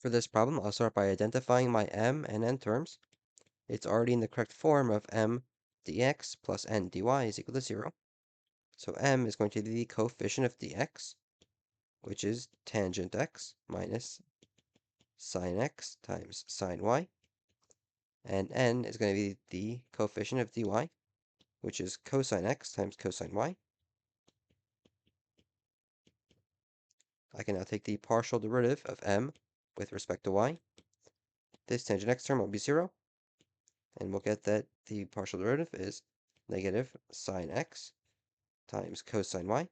For this problem, I'll start by identifying my m and n terms. It's already in the correct form of m dx plus n dy is equal to 0. So m is going to be the coefficient of dx, which is tangent x minus sine x times sine y. And n is going to be the coefficient of dy, which is cosine x times cosine y. I can now take the partial derivative of m with respect to y. This tangent x term will be 0, and we'll get that the partial derivative is negative sine x times cosine y.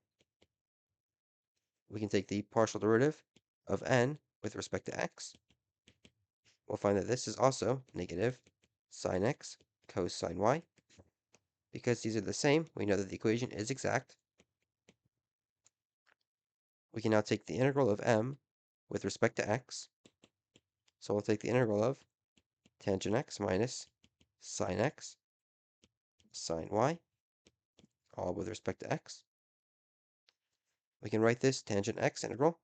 We can take the partial derivative of n with respect to x. We'll find that this is also negative sine x cosine y. Because these are the same, we know that the equation is exact. We can now take the integral of m with respect to x. So we'll take the integral of tangent x minus sine x sine y, all with respect to x. We can write this tangent x integral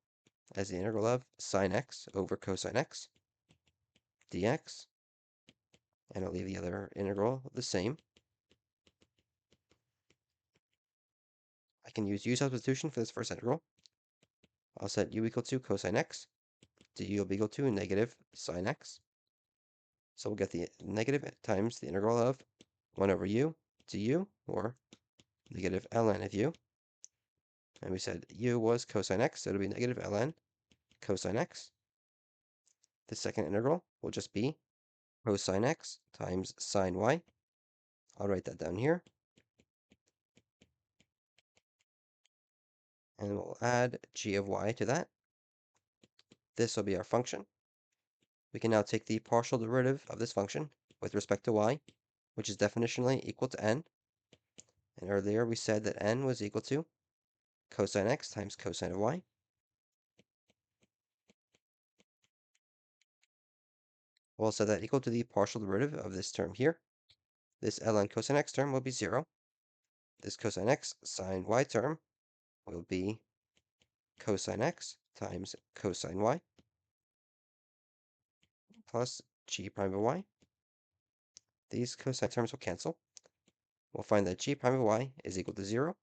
as the integral of sine x over cosine x dx, and I'll leave the other integral the same. I can use u substitution for this first integral. I'll set u equal to cosine x, du will be equal to negative sine x. So we'll get the negative times the integral of 1 over u du, or negative ln of u. And we said u was cosine x, so it'll be negative ln cosine x. The second integral will just be cosine x times sine y. I'll write that down here. And we'll add g of y to that. This will be our function. We can now take the partial derivative of this function with respect to y, which is definitionally equal to n. And earlier we said that n was equal to cosine x times cosine of y. We'll set that equal to the partial derivative of this term here. This ln cosine x term will be 0. This cosine x sine y term will be cosine x times cosine y plus g prime of y. These cosine terms will cancel. We'll find that g prime of y is equal to 0.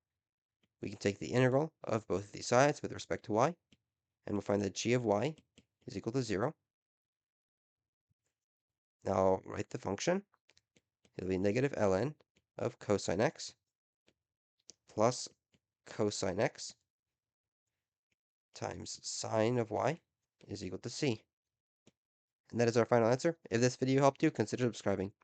We can take the integral of both of these sides with respect to y, and we'll find that g of y is equal to 0. Now I'll write the function. It'll be negative ln of cosine x plus cosine x times sine of y is equal to c. And that is our final answer. If this video helped you, consider subscribing.